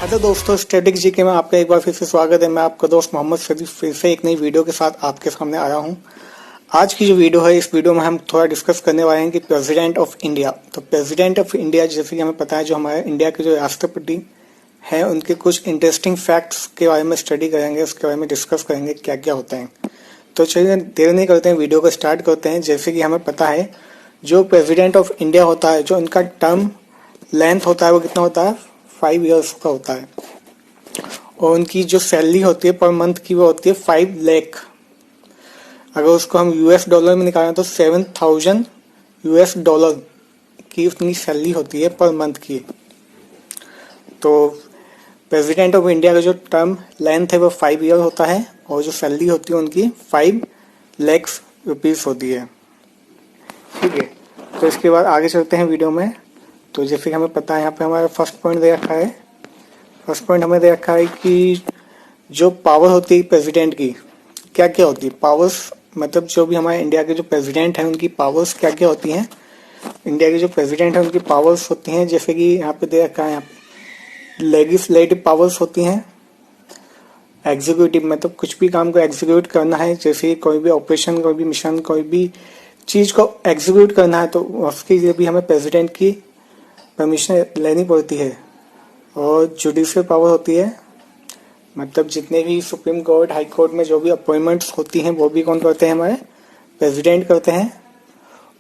Hello दोस्तों, static GK में आपका एक बार फिर से स्वागत है। मैं आपका दोस्त मोहम्मद शरीफ फिर से एक नई वीडियो के साथ आपके सामने आया हूं। आज की जो वीडियो है, इस वीडियो में हम थोड़ा डिस्कस करने वाले हैं कि प्रेसिडेंट ऑफ इंडिया। तो प्रेसिडेंट ऑफ इंडिया, जैसे कि हमें पता है, जो हमारे इंडिया के जो राष्ट्रपति हैं उनके कुछ इंटरेस्टिंग फैक्ट्स के बारे में स्टडी करेंगे, उसके बारे में डिस्कस करेंगे क्या क्या होता है। तो चलिए देर नहीं करते हैं, वीडियो को स्टार्ट करते हैं। जैसे कि हमें पता है, जो प्रेसिडेंट ऑफ इंडिया होता है, जो उनका टर्म लेंथ होता है वो कितना होता है, 5 इयर्स का होता है। और उनकी जो सैलरी होती है पर मंथ की, वो होती है 5 लाख। अगर उसको हम यूएस डॉलर में निकालें तो 7,000 यूएस डॉलर की उतनी सैलरी होती है पर मंथ की। तो प्रेसिडेंट ऑफ इंडिया का जो टर्म लेंथ है वो 5 ईयर होता है, और जो सैलरी होती है उनकी 5 लाख रुपीज होती है। ठीक है, तो इसके बाद आगे चलते हैं वीडियो में। तो जैसे कि हमें पता है, यहाँ पे हमारा फर्स्ट पॉइंट दे रखा है। फर्स्ट पॉइंट हमें दे रखा है कि जो पावर होती है प्रेसिडेंट की, क्या क्या होती है पावर्स, मतलब जो भी हमारे इंडिया के जो प्रेसिडेंट हैं उनकी पावर्स क्या क्या होती हैं। इंडिया के जो प्रेसिडेंट हैं उनकी पावर्स होती हैं, जैसे कि यहाँ पे दे रखा है, यहाँ पे लेजिस्लेटिव पावर्स होती हैं। एग्जीक्यूटिव मतलब कुछ भी काम को एग्जीक्यूट करना है, जैसे कोई भी ऑपरेशन, कोई भी मिशन, कोई भी चीज को एग्जीक्यूट करना है, तो उसके लिए भी हमें प्रेसिडेंट की परमिशन लेनी पड़ती है। और जुडिशियल पावर होती है, मतलब जितने भी सुप्रीम कोर्ट, हाई कोर्ट में जो भी अपॉइंटमेंट्स होती हैं वो भी कौन करते हैं, हमारे प्रेसिडेंट करते हैं।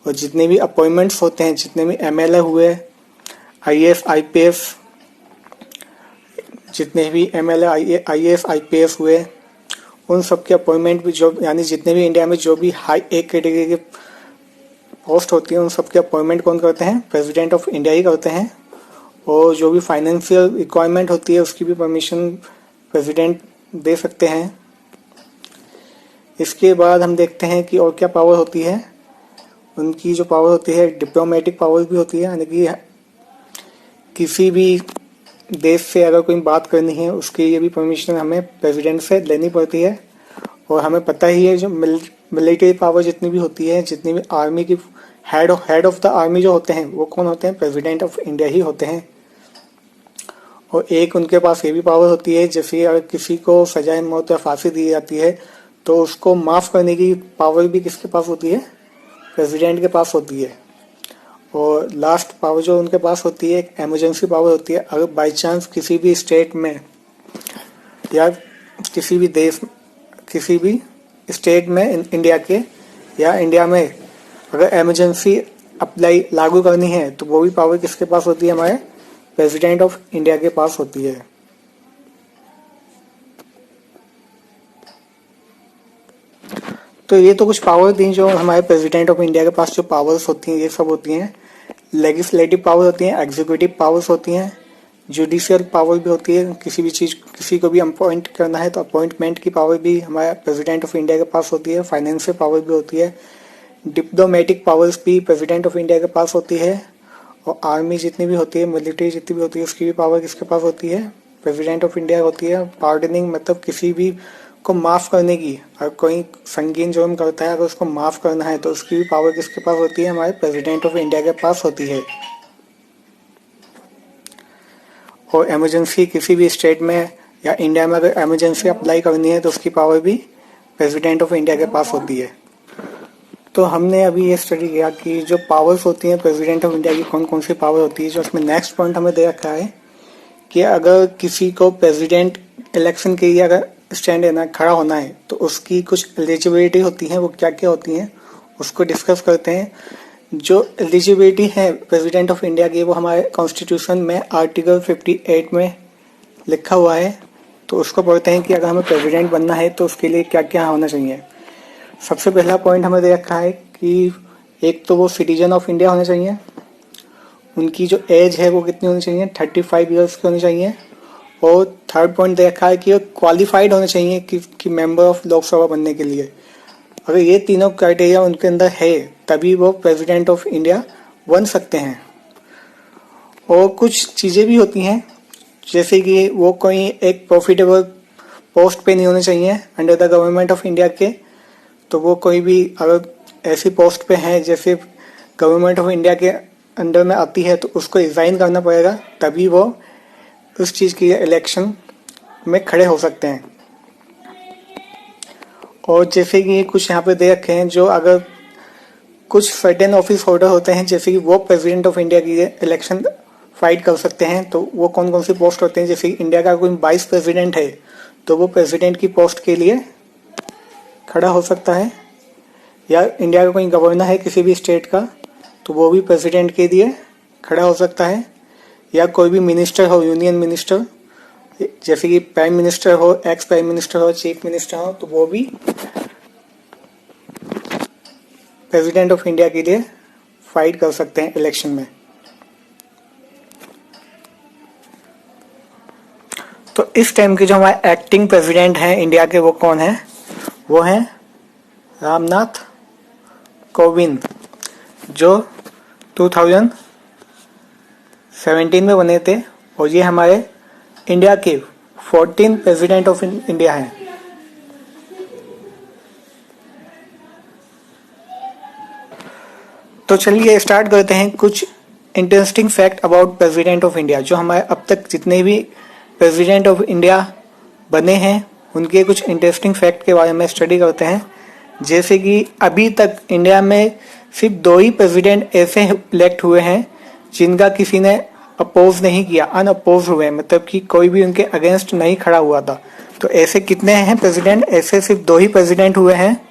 और जितने भी अपॉइंटमेंट्स होते हैं, जितने भी एमएलए हुए, आईएएस आईपीएस, जितने भी एमएलए आईएएस आईपीएस हुए, उन सब के अपॉइंटमेंट भी, जो यानी जितने भी इंडिया में जो भी हाई एक कैटेगरी के पोस्ट होती है, उन सब के अपॉइंटमेंट कौन करते हैं, प्रेसिडेंट ऑफ इंडिया ही करते हैं। और जो भी फाइनेंशियल रिक्वायरमेंट होती है उसकी भी परमिशन प्रेसिडेंट दे सकते हैं। इसके बाद हम देखते हैं कि और क्या पावर होती है। उनकी जो पावर होती है, डिप्लोमेटिक पावर भी होती है, यानी कि किसी भी देश से अगर कोई बात करनी है उसके लिए भी परमिशन हमें प्रेसिडेंट से लेनी पड़ती है। और हमें पता ही है, जो मिलिट्री पावर जितनी भी होती है, जितनी भी आर्मी की हेड ऑफ द आर्मी जो होते हैं वो कौन होते हैं, प्रेसिडेंट ऑफ इंडिया ही होते हैं। और एक उनके पास ये भी पावर होती है, जैसे अगर किसी को सजाए मौत या फांसी दी जाती है तो उसको माफ करने की पावर भी किसके पास होती है, प्रेसिडेंट के पास होती है। और लास्ट पावर जो उनके पास होती है, एक इमरजेंसी पावर होती है। अगर बाई चांस किसी भी स्टेट में या किसी भी देश, किसी भी स्टेट में इंडिया के या इंडिया में अगर इमरजेंसी अप्लाई लागू करनी है तो वो भी पावर किसके पास होती है, हमारे प्रेसिडेंट ऑफ इंडिया के पास होती है। तो ये तो कुछ पावर थी जो हमारे प्रेसिडेंट ऑफ इंडिया के पास जो पावर्स होती हैं, ये सब होती हैं। लेजिस्लेटिव पावर होती हैं, एग्जीक्यूटिव पावर्स होती हैं, जुडिशियल पावर भी होती है। किसी भी चीज, किसी को भी अपॉइंट करना है तो अपॉइंटमेंट की पावर भी हमारे प्रेसिडेंट ऑफ इंडिया के पास होती है। फाइनेंशियल पावर भी होती है। डिप्लोमेटिक पावर्स भी प्रेसिडेंट ऑफ इंडिया के पास होती है। और आर्मी जितनी भी होती है, मिलिट्री जितनी भी होती है, उसकी भी पावर किसके पास होती है, प्रेसिडेंट ऑफ इंडिया होती है। पार्डनिंग मतलब किसी भी को माफ करने की, अगर कोई संगीन जुर्म करता है अगर उसको माफ करना है तो उसकी भी पावर किसके पास होती है, हमारे प्रेसिडेंट ऑफ इंडिया के पास होती है। और इमरजेंसी किसी भी स्टेट में या इंडिया में अगर इमरजेंसी अप्लाई करनी है तो उसकी पावर भी प्रेसिडेंट ऑफ इंडिया के पास होती है। तो हमने अभी ये स्टडी किया कि जो पावर्स होती हैं प्रेसिडेंट ऑफ इंडिया की, कौन कौन सी पावर होती है। जो उसमें नेक्स्ट पॉइंट हमें दे रखा है कि अगर किसी को प्रेसिडेंट इलेक्शन के लिए अगर स्टैंड लेना, खड़ा होना है, तो उसकी कुछ एलिजिबिलिटी होती है, वो क्या क्या होती हैं उसको डिस्कस करते हैं। जो एलिजिबिलिटी है प्रेसिडेंट ऑफ इंडिया की, वो हमारे कॉन्स्टिट्यूशन में आर्टिकल 58 में लिखा हुआ है। तो उसको पढ़ते हैं कि अगर हमें प्रेसिडेंट बनना है तो उसके लिए क्या क्या होना चाहिए। सबसे पहला पॉइंट हमें दे रखा है कि एक तो वो सिटीजन ऑफ इंडिया होने चाहिए। उनकी जो एज है वो कितनी होनी चाहिए, 35 ईयर्स की होनी चाहिए। और थर्ड पॉइंट दे रखा है कि वो क्वालिफाइड होने चाहिए कि मेंबर ऑफ लोकसभा बनने के लिए। अगर ये तीनों क्राइटेरिया उनके अंदर है तभी वो प्रेसिडेंट ऑफ इंडिया बन सकते हैं। और कुछ चीज़ें भी होती हैं, जैसे कि वो कोई एक प्रॉफिटेबल पोस्ट पे नहीं होने चाहिए under the government of India के। तो वो कोई भी अगर ऐसी पोस्ट पे है जैसे गवर्नमेंट ऑफ इंडिया के अंडर में आती है तो उसको रिजाइन करना पड़ेगा, तभी वो उस चीज़ के लिए इलेक्शन में खड़े हो सकते हैं। और जैसे कि कुछ यहाँ पे दे रखे हैं, जो अगर कुछ सर्टेन ऑफिस होल्डर होते हैं, जैसे कि वो प्रेसिडेंट ऑफ इंडिया की इलेक्शन फाइट कर सकते हैं। तो वो कौन कौन सी पोस्ट होते हैं, जैसे इंडिया का कोई वाइस प्रेसिडेंट है तो वो प्रेसिडेंट की पोस्ट के लिए खड़ा हो सकता है, या इंडिया का कोई गवर्नर है किसी भी स्टेट का तो वो भी प्रेसिडेंट के लिए खड़ा हो सकता है, या कोई भी मिनिस्टर हो, यूनियन मिनिस्टर, जैसे कि प्राइम मिनिस्टर हो, एक्स प्राइम मिनिस्टर हो, चीफ मिनिस्टर हो, तो वो भी प्रेसिडेंट ऑफ इंडिया के लिए फाइट कर सकते हैं इलेक्शन में। तो इस टाइम के जो हमारे एक्टिंग प्रेसिडेंट हैं इंडिया के, वो कौन है? वो हैं रामनाथ कोविंद, जो 2017 में बने थे, और ये हमारे इंडिया के 14 प्रेसिडेंट ऑफ इंडिया हैं। तो चलिए स्टार्ट करते हैं कुछ interesting fact about president of India. जो हमारे अब तक जितने भी प्रेसिडेंट ऑफ इंडिया बने हैं उनके कुछ इंटरेस्टिंग फैक्ट के बारे में स्टडी करते हैं। जैसे कि अभी तक इंडिया में सिर्फ 2 ही प्रेसिडेंट ऐसे इलेक्ट हुए हैं जिनका किसी ने अपोज नहीं किया, अनअपोज हुए, मतलब कि कोई भी उनके अगेंस्ट नहीं खड़ा हुआ था। तो ऐसे कितने हैं प्रेसिडेंट? ऐसे सिर्फ 2 ही प्रेसिडेंट हुए हैं,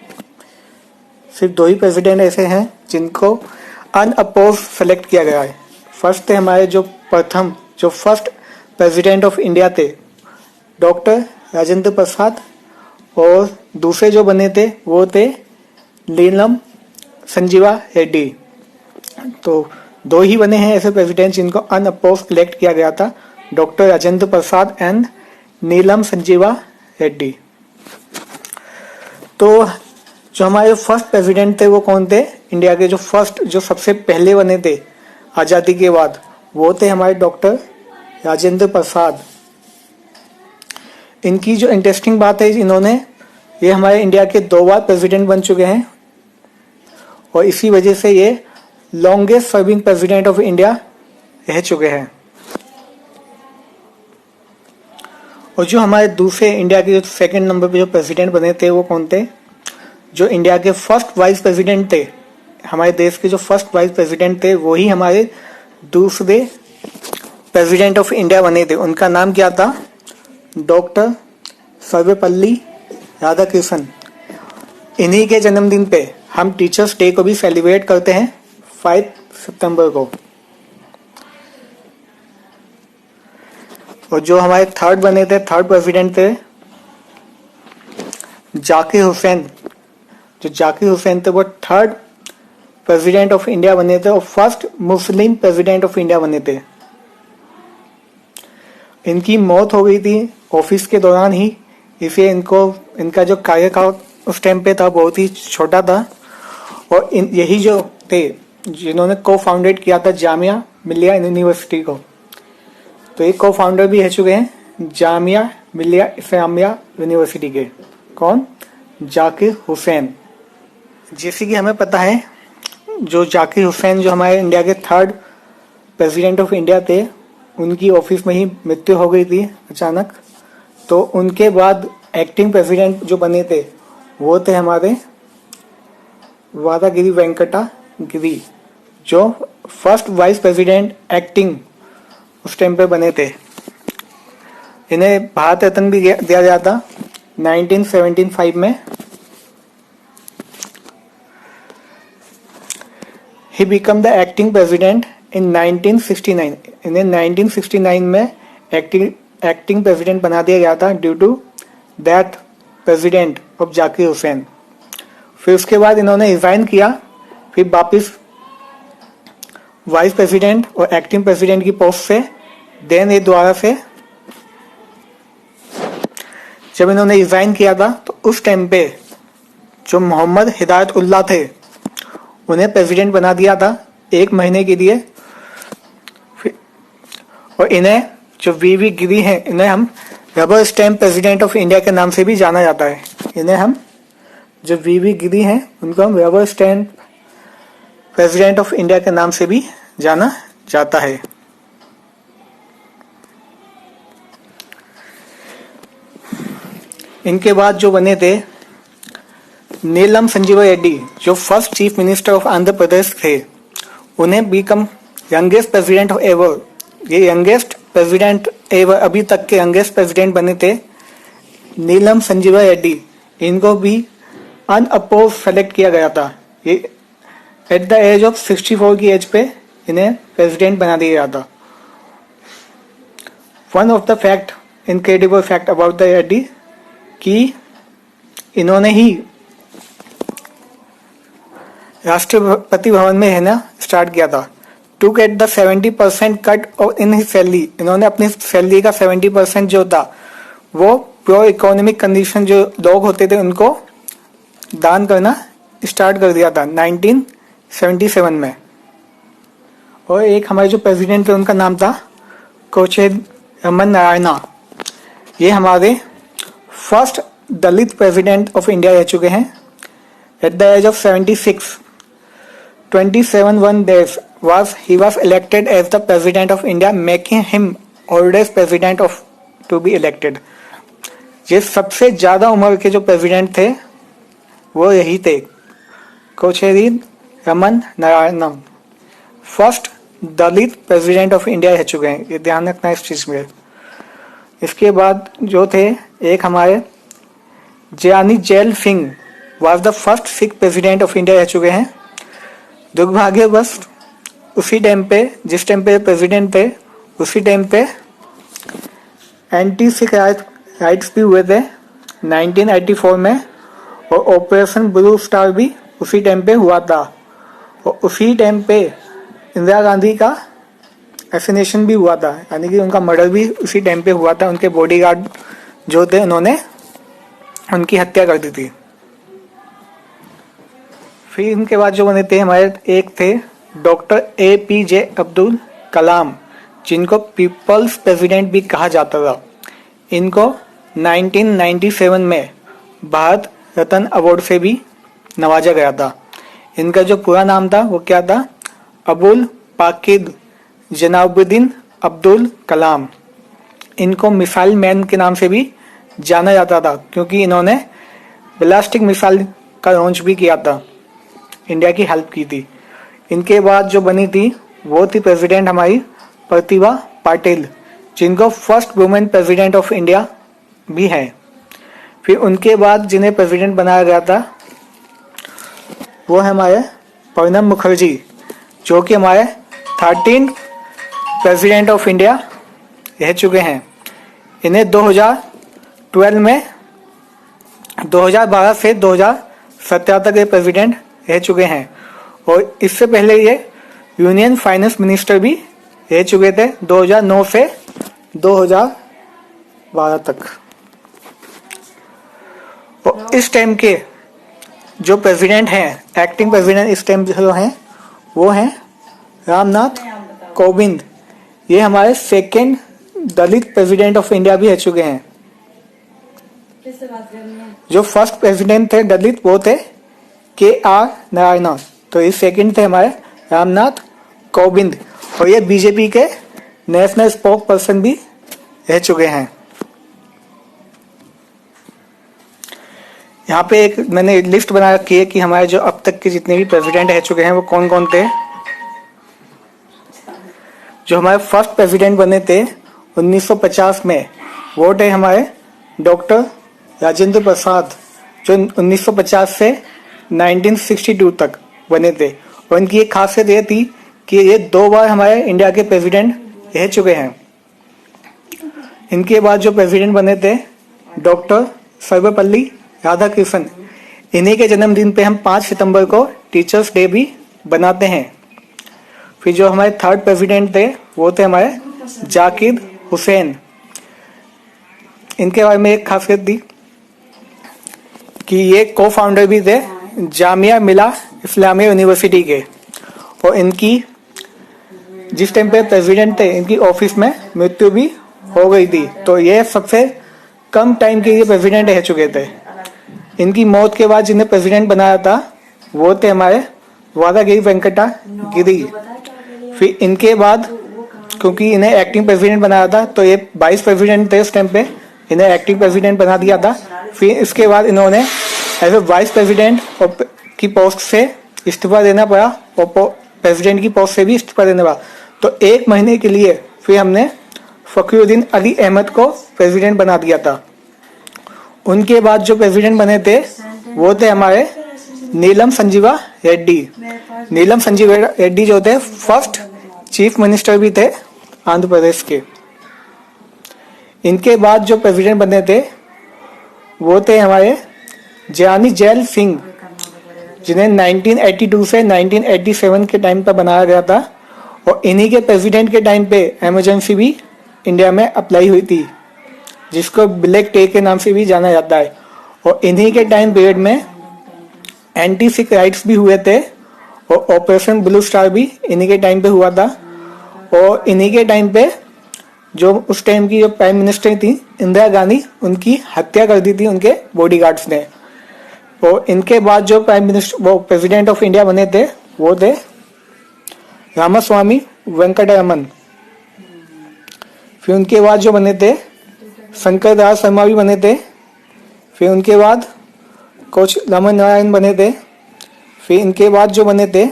सिर्फ 2 ही प्रेसिडेंट ऐसे हैं जिनको अनअपोज सेलेक्ट किया गया है। फर्स्ट थे हमारे जो फर्स्ट प्रेसिडेंट ऑफ इंडिया थे डॉक्टर राजेंद्र प्रसाद, और दूसरे जो बने थे वो थे नीलम संजीवा रेड्डी। तो 2 ही बने हैं ऐसे प्रेसिडेंट जिनको अनअपोज इलेक्ट किया गया था, डॉक्टर राजेंद्र प्रसाद एंड नीलम संजीवा रेड्डी। तो जो हमारे फर्स्ट प्रेसिडेंट थे वो कौन थे इंडिया के? जो सबसे पहले बने थे आज़ादी के बाद, वो थे हमारे डॉक्टर राजेंद्र प्रसाद। इनकी जो इंटरेस्टिंग बात है, ये हमारे इंडिया के 2 बार प्रेसिडेंट बन चुके हैं, और इसी वजह से ये longest serving president of India रह चुके हैं। और जो हमारे दूसरे इंडिया के जो सेकंड नंबर पे जो प्रेसिडेंट बने थे वो कौन थे? जो इंडिया के फर्स्ट वाइस प्रेसिडेंट थे, हमारे देश के जो फर्स्ट वाइस प्रेसिडेंट थे वही हमारे दूसरे प्रेसिडेंट ऑफ इंडिया बने थे। उनका नाम क्या था? डॉक्टर सर्वपल्ली राधाकृष्णन। इन्हीं के जन्मदिन पे हम टीचर्स डे को भी सेलिब्रेट करते हैं 5 सितंबर को। और जो हमारे थर्ड प्रेसिडेंट थे जाकिर हुसैन। जो जाकिर हुसैन थे वो 3rd प्रेसिडेंट ऑफ इंडिया बने थे और first Muslim president of India बने थे। इनकी मौत हो गई थी ऑफिस के दौरान ही, इसलिए इनका जो कार्यकाल उस टाइम पे था बहुत ही छोटा था। और यही जो थे जिन्होंने को फाउंडेड किया था जामिया मिलिया यूनिवर्सिटी को, तो एक को फाउंडर भी रह चुके हैं जामिया मिलिया इस्लामिया यूनिवर्सिटी के। कौन? जाकिर हुसैन। जैसे कि हमें पता है जो जाकिर हुसैन जो हमारे इंडिया के 3rd प्रेसिडेंट ऑफ इंडिया थे, उनकी ऑफिस में ही मृत्यु हो गई थी अचानक। तो उनके बाद एक्टिंग प्रेसिडेंट जो बने थे वो थे हमारे वादागिरी वेंकटा गिरी, जो फर्स्ट वाइस प्रेसिडेंट एक्टिंग उस टाइम पे बने थे। इन्हें भारत रत्न भी दिया गया था 1975 में। He became the acting president in 1969. इन्हें 1969 में एक्टिंग प्रेसिडेंट बना दिया गया था due to death president of Zakir Hussain. फिर उसके बाद इन्होंने रिजाइन किया, फिर वापिस वाइस प्रेसिडेंट और एक्टिंग प्रेसिडेंट की पोस्ट से देन ये दोबारा से जब इन्होंने रिजाइन किया था तो उस टाइम पे जो मोहम्मद हिदायतुल्लाह थे उन्हें प्रेसिडेंट बना दिया था 1 महीने के लिए। और इन्हें जो वीवी गिरी हैं, इन्हें हम rubber stamp president of India के नाम से भी जाना जाता है। इन्हें हम जो वीवी गिरी हैं उनको हम rubber stamp president of India के नाम से भी जाना जाता है। इनके बाद जो बने थे नीलम संजीवा रेड्डी, जो first chief minister of Andhra Pradesh थे, उन्हें बिकम यंगेस्ट प्रेसिडेंट एवर। ये यंगेस्ट प्रेसिडेंट एवर, अभी तक के यंगेस्ट प्रेसिडेंट बने थे नीलम संजीवा रेड्डी। इनको भी अनअपोज सेलेक्ट किया गया था। ये एट द एज ऑफ 64 की एज पे इन्हें प्रेसिडेंट बना दिया गया था। One of the fact, incredible fact about the Reddy, कि इन्होंने ही राष्ट्रपति भवन में रहना स्टार्ट किया था। To get the 70% cut in his salary, इन्होंने अपनी सैलरी का 70% जो था वो प्योर इकोनॉमिक कंडीशन जो लोग होते थे उनको दान करना स्टार्ट कर दिया था 1977 में। और एक हमारे जो प्रेसिडेंट थे उनका नाम था कोचेरी रमन नारायणा। ये हमारे first Dalit president of India रह चुके हैं। At the age of 76, 27 days he was elected as the president of India, making him oldest president of to be elected। ये सबसे ज्यादा उम्र के जो प्रेसिडेंट थे वो यही थे, Kocheril Raman Narayanan, first Dalit president of India रह चुके हैं। ये ध्यान रखना इस चीज में। इसके बाद जो थे एक हमारे Jiyani gel Singh was the first Sikh president of India रह चुके हैं। दुर्भाग्यवश उसी टाइम पे, जिस टाइम पे प्रेसिडेंट थे, उसी टाइम पे एंटी सिख राइट्स भी हुए थे 1984 में, और ऑपरेशन ब्लू स्टार भी उसी टाइम पे हुआ था। और उसी टाइम पे इंदिरा गांधी का एसिनेशन भी हुआ था, यानी कि उनका मर्डर भी उसी टाइम पे हुआ था। उनके बॉडीगार्ड जो थे उन्होंने उनकी हत्या कर दी थी। फिर इनके बाद जो बने थे हमारे एक थे डॉक्टर APJ अब्दुल कलाम, जिनको पीपल्स प्रेसिडेंट भी कहा जाता था। इनको 1997 में भारत रत्न अवार्ड से भी नवाजा गया था। इनका जो पूरा नाम था वो क्या था, अबुल पाकिद जनाबुद्दीन अब्दुल कलाम। इनको मिसाइल मैन के नाम से भी जाना जाता था, क्योंकि इन्होंने बैलिस्टिक मिसाइल का लॉन्च भी किया था, इंडिया की हेल्प की थी। इनके बाद जो बनी थी वो थी प्रेसिडेंट हमारी प्रतिभा पाटिल, जिनको first women president of India भी है। फिर उनके बाद जिन्हें प्रेसिडेंट बनाया गया था वो है हमारे प्रणब मुखर्जी, जो कि हमारे 13 प्रेसिडेंट ऑफ इंडिया रह चुके हैं। इन्हें 2012 में 2012 से 2017 तक ये प्रेसिडेंट रह चुके हैं। और इससे पहले ये यूनियन फाइनेंस मिनिस्टर भी रह चुके थे 2009 से 2012 तक। और इस टाइम के जो प्रेसिडेंट हैं, एक्टिंग प्रेसिडेंट इस टाइम जो हैं वो हैं रामनाथ कोविंद। ये हमारे second Dalit president of India भी रह चुके हैं। जो फर्स्ट प्रेसिडेंट थे दलित वो थे KR नारायणन, तो ये सेकंड थे हमारे रामनाथ कोविंद। और ये बीजेपी के नेशनल स्पोक पर्सन भी रह चुके हैं। यहाँ पे एक मैंने लिस्ट बना रखी है कि हमारे जो अब तक के जितने भी प्रेसिडेंट रह चुके हैं वो कौन कौन थे। जो हमारे फर्स्ट प्रेसिडेंट बने थे 1950 में वो थे हमारे डॉक्टर राजेंद्र प्रसाद, जो 1950 से 1962 तक बने थे। और इनकी एक खासियत ये थी कि ये 2 बार हमारे इंडिया के प्रेसिडेंट रह चुके हैं। इनके बाद जो प्रेसिडेंट बने थे डॉक्टर सर्वपल्ली राधाकृष्णन, इन्हीं के जन्मदिन पे हम 5 सितंबर को टीचर्स डे भी बनाते हैं। फिर जो हमारे थर्ड प्रेसिडेंट थे वो थे हमारे जाकिर हुसैन। इनके बारे में एक खासियत थी कि ये को फाउंडर भी थे जामिया मिला इस्लामिया यूनिवर्सिटी के। और इनकी जिस टाइम पे प्रेसिडेंट थे इनकी ऑफिस में मृत्यु भी हो गई थी, तो ये सबसे कम टाइम के लिए प्रेसिडेंट रह चुके थे। इनकी मौत के बाद जिन्हें प्रेसिडेंट बनाया था वो थे हमारे वादागिरी वेंकटा गिरी। फिर इनके बाद क्योंकि इन्हें एक्टिंग प्रेसिडेंट बनाया था तो ये 22 प्रेसिडेंट थे उस टाइम पे, इन्हें एक्टिंग प्रेसिडेंट बना दिया था। फिर इसके बाद इन्होंने एज ए वाइस प्रेसिडेंट की पोस्ट से इस्तीफा देना पड़ा और प्रेसिडेंट की पोस्ट से भी इस्तीफा देना पड़ा। तो 1 महीने के लिए फिर हमने फखरुद्दीन अली अहमद को प्रेसिडेंट बना दिया था। उनके बाद जो प्रेसिडेंट बने थे वो थे हमारे नीलम संजीवा रेड्डी। नीलम संजीवा रेड्डी जो थे फर्स्ट चीफ मिनिस्टर भी थे आंध्र प्रदेश के। इनके बाद जो प्रेसिडेंट बने थे वो थे हमारे ज्ञानी जैल सिंह, जिन्हें 1982 से 1987 के टाइम पर बनाया गया था। और इन्हीं के प्रेसिडेंट के टाइम पे इमरजेंसी भी इंडिया में अप्लाई हुई थी, जिसको ब्लैक डे के नाम से भी जाना जाता है। और इन्हीं के टाइम पीरियड में एंटी सिख राइट्स भी हुए थे और ऑपरेशन ब्लू स्टार भी इन्हीं के टाइम पे हुआ था। और इन्हीं के टाइम पे जो उस टाइम की जो प्राइम मिनिस्टर थी इंदिरा गांधी, उनकी हत्या कर दी थी उनके बॉडीगार्ड्स ने। और इनके बाद जो प्राइम मिनिस्टर वो प्रेसिडेंट ऑफ इंडिया बने थे वो थे रामास्वामी वेंकटरमन। फिर उनके बाद जो बने थे शंकर दयाल शर्मा भी बने थे। फिर उनके बाद कोच रमन नारायण बने थे। फिर इनके बाद जो बने थे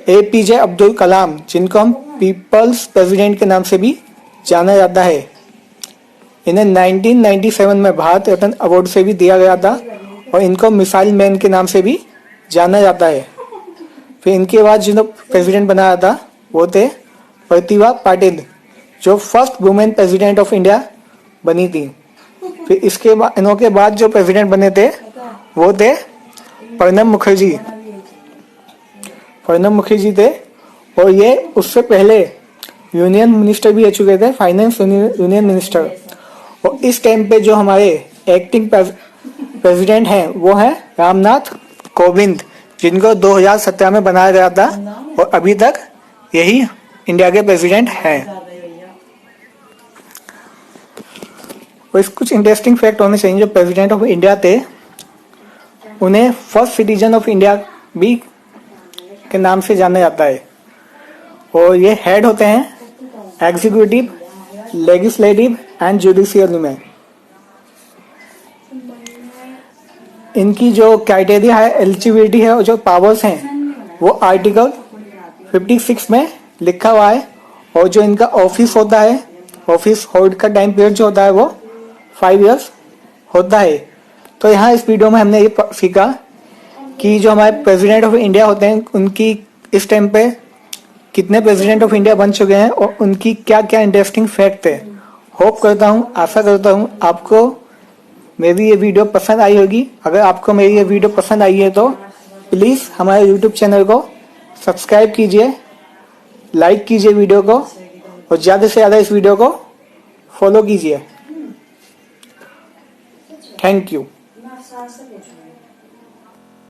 APJ अब्दुल कलाम, जिनको हम पीपल्स प्रेसिडेंट के नाम से भी जाना जाता है। इन्हें 1997 में भारत रत्न अवार्ड से भी दिया गया था और इनको मिसाइल मैन के नाम से भी जाना जाता है। फिर इनके बाद जिन्हों प्रेसिडेंट बनाया था वो थे प्रतिभा पाटिल, जो first women president of India बनी थी। फिर इसके बाद इनके बाद जो प्रेसिडेंट बने थे वो थे प्रणब मुखर्जी। प्रणब मुखर्जी थे और ये उससे पहले यूनियन मिनिस्टर भी रह चुके थे, फाइनेंस यूनियन मिनिस्टर। और इस टाइम पे जो हमारे एक्टिंग प्रेसिडेंट हैं वो हैं रामनाथ कोविंद, जिनको 2017 में बनाया गया था और अभी तक यही इंडिया के प्रेसिडेंट हैं। और कुछ इंटरेस्टिंग फैक्ट होने चाहिए। जो प्रेसिडेंट ऑफ इंडिया थे उन्हें फर्स्ट सिटीजन ऑफ इंडिया भी के नाम से जाना जाता है। और ये हेड होते हैं एग्जीक्यूटिव, लेजिस्लेटिव एंड जुडिशियल में। इनकी जो क्राइटेरिया है, एलिजिबिलिटी है और जो पावर्स हैं वो आर्टिकल 56 में लिखा हुआ है। और जो इनका ऑफिस होता है, ऑफिस होल्ड का टाइम पीरियड जो होता है वो 5 इयर्स होता है। तो यहाँ इस वीडियो में हमने ये सीखा कि जो हमारे प्रेसिडेंट ऑफ इंडिया होते हैं उनकी इस टाइम पे कितने प्रेसिडेंट ऑफ इंडिया बन चुके हैं और उनकी क्या क्या इंटरेस्टिंग फैक्ट है। होप करता हूँ, आशा करता हूँ आपको मेरी ये वीडियो पसंद आई होगी। अगर आपको मेरी ये वीडियो पसंद आई है तो प्लीज़ हमारे यूट्यूब चैनल को सब्सक्राइब कीजिए, लाइक कीजिए वीडियो को और ज़्यादा से ज़्यादा इस वीडियो को फॉलो कीजिए। Thank you.